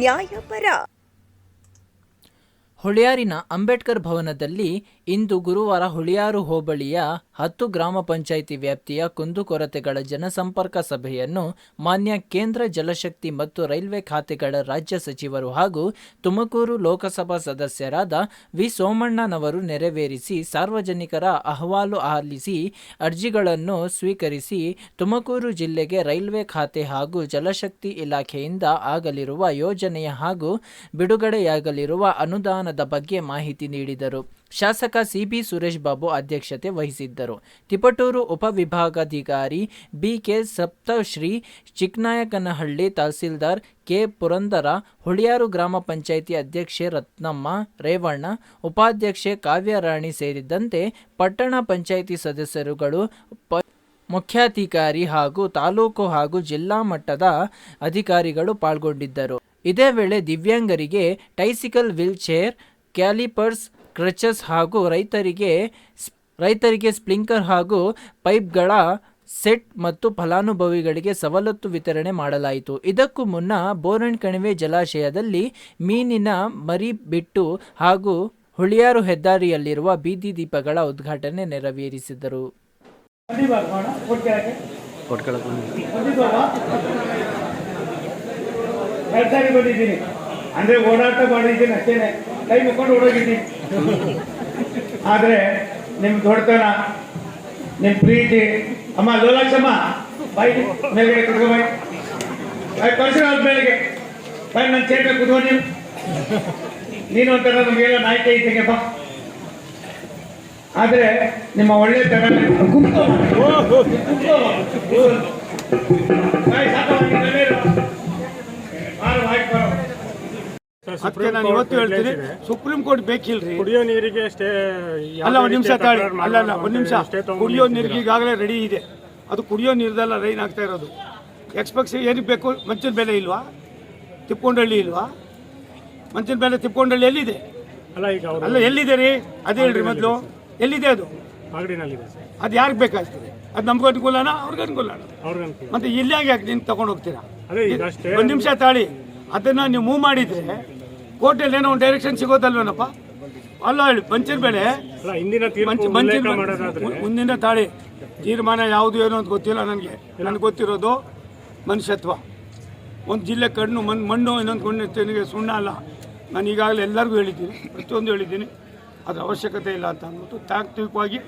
ನ್ಯಾಯಪರ. ಹುಳಿಯಾರಿನ ಅಂಬೇಡ್ಕರ್ ಭವನದಲ್ಲಿ ಇಂದು ಗುರುವಾರ ಹುಳಿಯಾರು ಹೋಬಳಿಯ 10 ಗ್ರಾಮ ಪಂಚಾಯಿತಿ ವ್ಯಾಪ್ತಿಯ ಕುಂದುಕೊರತೆಗಳ ಜನಸಂಪರ್ಕ ಸಭೆಯನ್ನು ಮಾನ್ಯ ಕೇಂದ್ರ ಜಲಶಕ್ತಿ ಮತ್ತು ರೈಲ್ವೆ ಖಾತೆಗಳ ರಾಜ್ಯ ಸಚಿವರು ಹಾಗೂ ತುಮಕೂರು ಲೋಕಸಭಾ ಸದಸ್ಯರಾದ ವಿ ಸೋಮಣ್ಣನವರು ನೆರವೇರಿಸಿ ಸಾರ್ವಜನಿಕರ ಅಹವಾಲು ಆಲಿಸಿ ಅರ್ಜಿಗಳನ್ನು ಸ್ವೀಕರಿಸಿ ತುಮಕೂರು ಜಿಲ್ಲೆಗೆ ರೈಲ್ವೆ ಖಾತೆ ಹಾಗೂ ಜಲಶಕ್ತಿ ಇಲಾಖೆಯಿಂದ ಆಗಲಿರುವ ಯೋಜನೆಯ ಹಾಗೂ ಬಿಡುಗಡೆಯಾಗಲಿರುವ ಅನುದಾನದ ಬಗ್ಗೆ ಮಾಹಿತಿ ನೀಡಿದರು. ಶಾಸಕ ಸಿಬಿ ಸುರೇಶ್ ಬಾಬು ಅಧ್ಯಕ್ಷತೆ ವಹಿಸಿದ್ದರು. ತಿಪಟೂರು ಉಪವಿಭಾಗಾಧಿಕಾರಿ ಬಿಕೆ ಸಪ್ತಶ್ರೀ, ಚಿಕ್ಕನಾಯಕನಹಳ್ಳಿ ತಹಸೀಲ್ದಾರ್ ಕೆ ಪುರಂದರ, ಹುಳಿಯಾರು ಗ್ರಾಮ ಪಂಚಾಯಿತಿ ಅಧ್ಯಕ್ಷೆ ರತ್ನಮ್ಮ, ರೇವಣ್ಣ, ಉಪಾಧ್ಯಕ್ಷೆ ಕಾವ್ಯರಾಣಿ ಸೇರಿದಂತೆ ಪಟ್ಟಣ ಪಂಚಾಯಿತಿ ಸದಸ್ಯರುಗಳು, ಮುಖ್ಯಾಧಿಕಾರಿ ಹಾಗೂ ತಾಲೂಕು ಹಾಗೂ ಜಿಲ್ಲಾ ಮಟ್ಟದ ಅಧಿಕಾರಿಗಳು ಪಾಲ್ಗೊಂಡಿದ್ದರು. ಇದೇ ವೇಳೆ ದಿವ್ಯಾಂಗರಿಗೆ tricycle, wheel chair, callipers, crutches ಹಾಗೂ ರೈತರಿಗೆ ಸ್ಪ್ರಿಂಕ್ಲರ್ ಹಾಗೂ ಪೈಪ್ಗಳ ಸೆಟ್ ಮತ್ತು ಫಲಾನುಭವಿಗಳಿಗೆ ಸವಲತ್ತು ವಿತರಣೆ ಮಾಡಲಾಯಿತು. ಇದಕ್ಕೂ ಮುನ್ನ ಬೋರನ್ ಕಣಿವೆ ಜಲಾಶಯದಲ್ಲಿ ಮೀನಿನ ಮರಿ ಬಿಟ್ಟು ಹಾಗೂ ಹುಳಿಯಾರು ಹೆದ್ದಾರಿಯಲ್ಲಿರುವ ಬೀದಿ ದೀಪಗಳ ಉದ್ಘಾಟನೆ ನೆರವೇರಿಸಿದರು. ಕೆಲಸಕ್ಕೆ ಬಂದಿದ್ದೀನಿ ಅಂದರೆ ಓಡಾಟ ಮಾಡಿದ್ದೀನಿ ಅಷ್ಟೇನೆ, ಕೈ ಮುಕ್ಕೊಂಡು ಓಡೋಗಿದ್ದೀನಿ. ಆದರೆ ನಿಮ್ಮ ದೊಡ್ಡತನ, ನಿಮ್ಮ ಪ್ರೀತಿ, ಅಮ್ಮ ಲೋಲಾಕ್ಷಮ್ಮ ಬಾಯಿ ಮೇಲ್ಗಡೆ ಕುತ್ಕೋ, ಬಾಯಿ ಕಳಿಸಿರೋ ಮೇಲೆಗೆ ಬಾಯಿ ನನ್ನ ಚೇಟ ಕುತ್ಕೋ. ನೀನು ಒಂಥರ ನಮಗೆಲ್ಲ ನಾಯಕ ಇದ್ದೀಗೆ ಬಾ. ಆದರೆ ನಿಮ್ಮ ಒಳ್ಳೆತನ ಬಾಯಿ ಸಾಕವಾಗಿದ್ದರೆ ಅದಕ್ಕೆ ನಾನು ಇವತ್ತು ಹೇಳ್ತೀನಿ, ಸುಪ್ರೀಂ ಕೋರ್ಟ್ ಬೇಕಿಲ್ರಿ ಕುಡಿಯೋ ನೀರಿಗೆ ಅಷ್ಟೇ. ಅಲ್ಲ ಒಂದು ನಿಮಿಷ ತಾಳಿ, ಅಲ್ಲ ಒಂದು ನಿಮಿಷ. ಕುಡಿಯೋ ನೀರಿಗೆ ಈಗಾಗಲೇ ರೆಡಿ ಇದೆ. ಅದು ಕುಡಿಯೋ ನೀರ್ದೆಲ್ಲ ರೈನ್ ಆಗ್ತಾ ಇರೋದು. ಎಕ್ಸ್ಪೆಕ್ಸ್ ಏನಕ್ಕೆ ಬೇಕು? ಮಂಚಿನ ಬೆಲೆ ಇಲ್ವಾ? ತಿಪ್ಪಕೊಂಡಳ್ಳಿ ಇಲ್ವಾ? ಮಂಚಿನ ಬೆಲೆ ತಿಪ್ಪಕೊಂಡಳ್ಳಿ ಎಲ್ಲಿದೆ? ಅಲ್ಲ ಎಲ್ಲಿದೆ ರೀ? ಅದೇ ಹೇಳ್ರಿ ಮೊದಲು, ಎಲ್ಲಿದೆ ಅದು? ಅದು ಯಾರಿಗೆ ಬೇಕಾಗ್ತದೆ? ಅದು ನಮ್ಗೆ ಅನುಕೂಲನ ಅವ್ರಿಗೆ ಅನುಕೂಲನ? ಮತ್ತೆ ಇಲ್ಲಿ ಯಾಕೆ ನೀನು ತಗೊಂಡು ಹೋಗ್ತೀರಾ? ಒಂದು ನಿಮಿಷ ತಾಳಿ. ಅದನ್ನ ನೀವು ಮೂವ್ ಮಾಡಿದ್ರೆ ಕೋರ್ಟಲ್ಲಿ ಏನೋ ಒಂದು ಡೈರೆಕ್ಷನ್ ಸಿಗೋದಲ್ವೇನಪ್ಪ? ಅಲ್ಲ ಹೇಳಿ, ಮಂಚಿನ ಬೆಲೆ ಮುಂದಿನ ತಾಳಿ ತೀರ್ಮಾನ ಯಾವುದು ಏನೋ ಅಂತ ಗೊತ್ತಿಲ್ಲ ನನಗೆ ಗೊತ್ತಿರೋದು ಮನುಷ್ಯತ್ವ. ಒಂದು ಜಿಲ್ಲೆ ಕಣ್ಣು ಮಣ್ಣು ಇನ್ನೊಂದು ಸುಣ್ಣ ಅಲ್ಲ. ನಾನು ಈಗಾಗಲೇ ಎಲ್ಲರಿಗೂ ಹೇಳಿದ್ದೀನಿ, ಪ್ರತಿಯೊಂದು ಹೇಳಿದ್ದೀನಿ. ಅದರ ಅವಶ್ಯಕತೆ ಇಲ್ಲ ಅಂತ ಅಂದ್ಬಿಟ್ಟು ತಾತ್ವಿಕವಾಗಿ